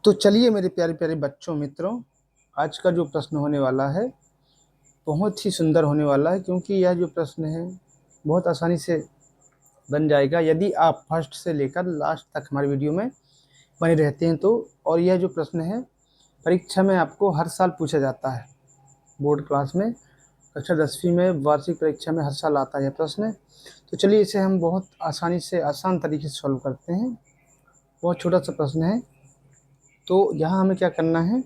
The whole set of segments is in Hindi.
तो चलिए मेरे प्यारे प्यारे बच्चों मित्रों, आज का जो प्रश्न होने वाला है बहुत ही सुंदर होने वाला है, क्योंकि यह जो प्रश्न है बहुत आसानी से बन जाएगा यदि आप फर्स्ट से लेकर लास्ट तक हमारे वीडियो में बने रहते हैं तो। और यह जो प्रश्न है परीक्षा में आपको हर साल पूछा जाता है, बोर्ड क्लास में, कक्षा 10वीं में, वार्षिक परीक्षा में हर साल आता है यह प्रश्न। तो चलिए इसे हम बहुत आसानी से आसान तरीके से सॉल्व करते हैं। बहुत छोटा सा प्रश्न है। तो यहाँ हमें क्या करना है,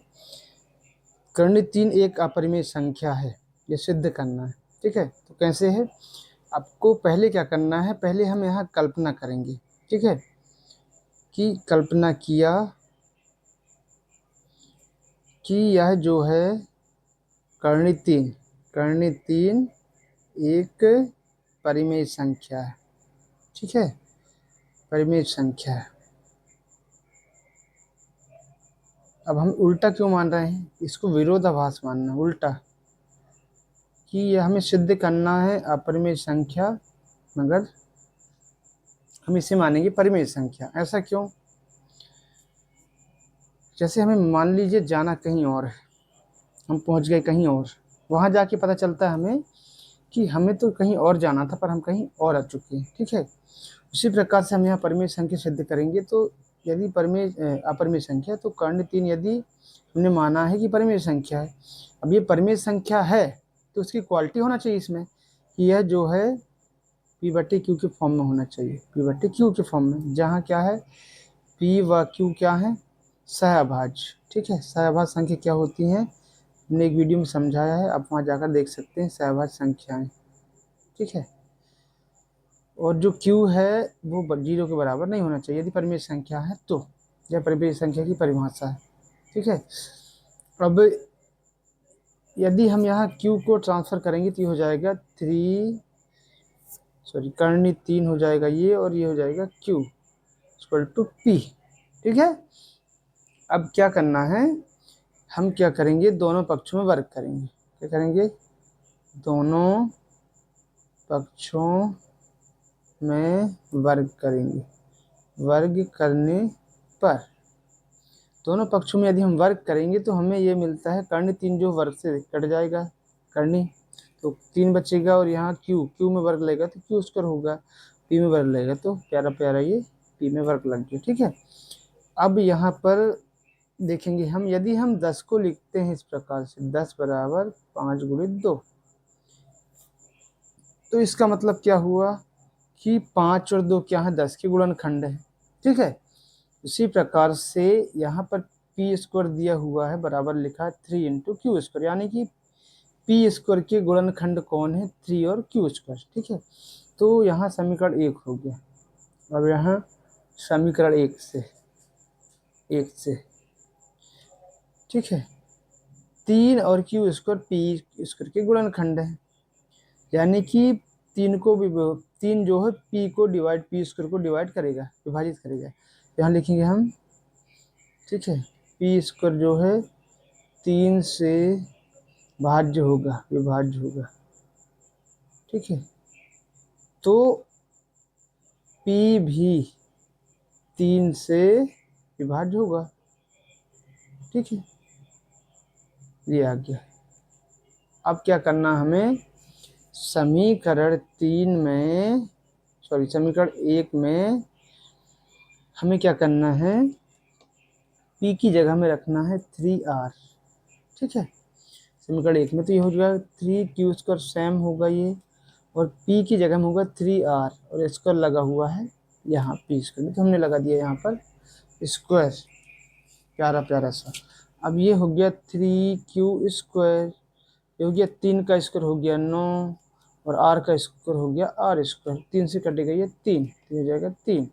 कर्ण 3 एक अपरिमेय संख्या है, ये सिद्ध करना है। ठीक है, तो कैसे है, आपको पहले क्या करना है, पहले हम यहाँ कल्पना करेंगे। ठीक है, कि कल्पना किया कि यह जो है कर्ण 3 एक परिमेय संख्या है। ठीक है, परिमेय संख्या है। अब हम उल्टा क्यों मान रहे हैं, इसको विरोधाभास मानना, उल्टा, कि यह हमें सिद्ध करना है अपरिमेय संख्या, मगर हम इसे मानेंगे परिमेय संख्या। ऐसा क्यों, जैसे हमें मान लीजिए जाना कहीं और है, हम पहुंच गए कहीं और, वहां जाके पता चलता है हमें कि हमें तो कहीं और जाना था पर हम कहीं और आ चुके हैं। ठीक है, उसी प्रकार से हम यहाँ परिमेय संख्या सिद्ध करेंगे। तो यदि अपरिमेय संख्या, तो कर्ण 3 यदि हमने माना है कि परिमेय संख्या है, अब ये परिमेय संख्या है तो उसकी क्वालिटी होना चाहिए इसमें कि यह जो है P/Q के फॉर्म में होना चाहिए, P/Q के फॉर्म में, जहाँ क्या है P व Q क्या है, सहअभाज्य। ठीक है, सहअभाज्य संख्या क्या होती हैं हमने एक वीडियो में समझाया है, आप वहाँ जाकर देख सकते हैं, सहअभाज्य संख्याएं। ठीक है, और जो Q है वो 0 के बराबर नहीं होना चाहिए यदि परिमेय संख्या है तो, यह परिमेय संख्या की परिभाषा है। ठीक है, अब यदि हम यहाँ Q को ट्रांसफर करेंगे तो ये हो जाएगा कर्ण 3 हो जाएगा ये, और ये हो जाएगा Q इक्वल टू P। ठीक है, अब क्या करना है, हम क्या करेंगे, दोनों पक्षों में वर्ग करेंगे। क्या करेंगे, दोनों पक्षों में वर्ग करेंगे। वर्ग करने पर दोनों पक्षों में यदि हम वर्ग करेंगे तो हमें ये मिलता है कर्ण 3 जो वर्ग से कट जाएगा, कर्णी, तो 3 बचेगा, और यहाँ Q में वर्ग लेगा तो Q स्क्वायर होगा, P में वर्ग लेगा तो प्यारा प्यारा ये P में वर्ग लग गया। ठीक है, अब यहाँ पर देखेंगे हम, यदि हम 10 को लिखते हैं इस प्रकार से, 10 बराबर 5 × 2, तो इसका मतलब क्या हुआ कि 5 और 2 क्या है, 10 के गुणनखंड है। ठीक है, उसी प्रकार से यहाँ पर P स्क्वायर दिया हुआ है, बराबर लिखा है 3 × Q स्क्वायर, यानी कि P स्क्वायर के गुणनखंड कौन है, 3 और Q स्क्वायर। ठीक है, तो यहाँ समीकरण 1 हो गया। अब यहाँ समीकरण 1 से ठीक है, 3 और Q स्क्वायर P स्क्वायर के गुणनखंड है, यानी कि 3 जो है P स्क्वायर को डिवाइड करेगा, विभाजित करेगा। यहाँ लिखेंगे हम। ठीक है, P स्क्वायर जो है 3 से विभाज्य होगा। ठीक है, तो P भी 3 से विभाज्य होगा। ठीक है, ये आ गया। अब क्या करना हमें, समीकरण 1 में हमें क्या करना है, P की जगह में रखना है 3R। ठीक है, समीकरण 1 में तो ये हो जाएगा 3Q स्क्वायर सेम होगा ये, और P की जगह में होगा 3R, और स्क्वायर लगा हुआ है यहाँ P स्क्वायर, तो हमने लगा दिया यहाँ पर स्क्वायर, प्यारा प्यारा सा। अब ये हो गया 3Q स्क्वायर, ये हो गया 3 का स्क्वायर हो गया 9, और R का स्क्वायर हो गया R स्क्वायर, 3 से कटेगा ये 3, तो हो जाएगा 3।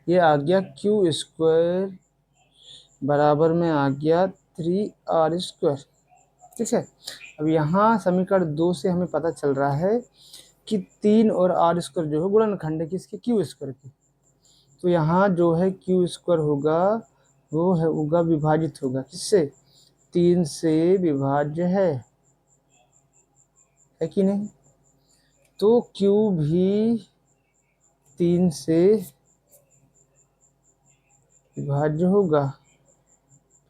ये आ गया Q स्क्वायर बराबर में आ गया 3R स्क्वायर। ठीक है, अब यहाँ समीकरण 2 से हमें पता चल रहा है कि 3 और R स्क्वायर जो है गुणनखंड है किसके, Q स्क्वायर के। तो यहाँ जो है Q स्क्वायर होगा वो होगा विभाजित होगा किससे, 3 से विभाज्य है कि नहीं, तो Q भी 3 से विभाज्य होगा।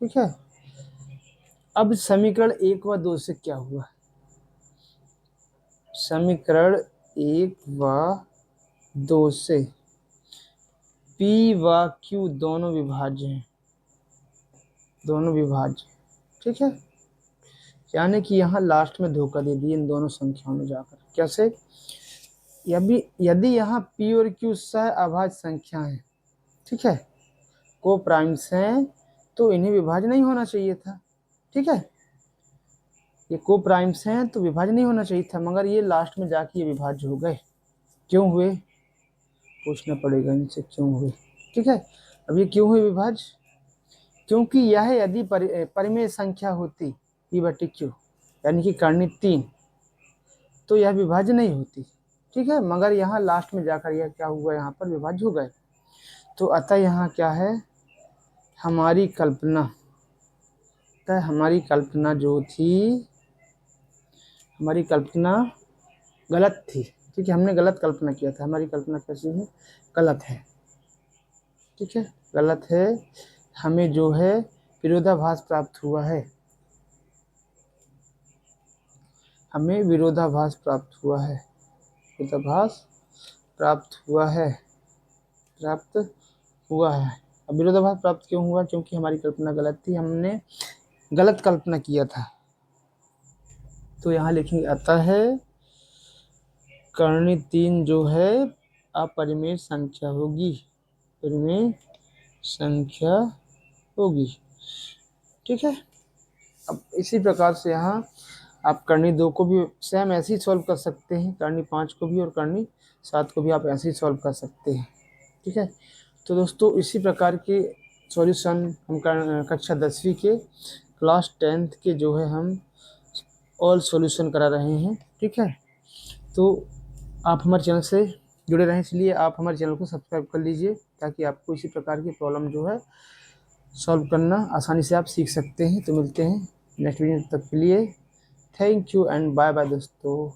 ठीक है। अब समीकरण 1 व 2 से क्या हुआ, समीकरण 1 व 2 से P व Q दोनों विभाज्य हैं, दोनों विभाज्य, ठीक है। यानी कि यहाँ लास्ट में धोखा दे दिए इन दोनों संख्याओं में जाकर। कैसे, यदि यहाँ P और Q सह अभाज्य संख्या है, ठीक है, को प्राइम्स हैं, तो इन्हें विभाज्य नहीं होना चाहिए था, ठीक है। ये को प्राइम्स हैं तो विभाज्य नहीं होना चाहिए था, मगर ये लास्ट में जाके ये विभाज्य हो गए। क्यों हुए, पूछना पड़ेगा इनसे क्यों हुए, ठीक है। अब ये क्यों हुए विभाज्य, क्योंकि यह यदि परिमेय संख्या होती P बटे Q यानी कि कर्ण 3, तो यह विभाज्य नहीं होती, ठीक है। मगर यहाँ लास्ट में जाकर यह क्या हुआ, यहाँ पर विभाज्य हो गए। तो अतः यहाँ क्या है, हमारी कल्पना, हमारी कल्पना जो थी, हमारी कल्पना गलत थी, ठीक है। हमने गलत कल्पना किया था, हमारी कल्पना कैसी है, गलत है, ठीक है, गलत है। हमें जो है विरोधाभास प्राप्त हुआ है, हमें विरोधाभास प्राप्त हुआ है, विरोधाभास प्राप्त हुआ है, प्राप्त हुआ है। अब विरोधाभास प्राप्त क्यों हुआ, क्योंकि हमारी कल्पना गलत थी, हमने गलत कल्पना किया था। तो यहाँ लिखेंगे अतः कर्ण 3 जो है अपरिमेय संख्या होगी, परिमेय संख्या होगी, ठीक है। अब इसी प्रकार से यहाँ आप कर्णी 2 को भी सेम ऐसे ही सॉल्व कर सकते हैं, कर्णी 5 को भी और कर्णी 7 को भी आप ऐसे ही सॉल्व कर सकते हैं, ठीक है। तो दोस्तों इसी प्रकार के सॉल्यूशन हम कक्षा 10वीं के क्लास 10th के जो है हम ऑल सॉल्यूशन करा रहे हैं, ठीक है। तो आप हमारे चैनल से जुड़े रहें, इसलिए आप हमारे चैनल को सब्सक्राइब कर लीजिए, ताकि आपको इसी प्रकार की प्रॉब्लम जो है सॉल्व करना आसानी से आप सीख सकते हैं। तो मिलते हैं नेक्स्ट वीडियो, तक के लिए thank you and bye bye दोस्तों।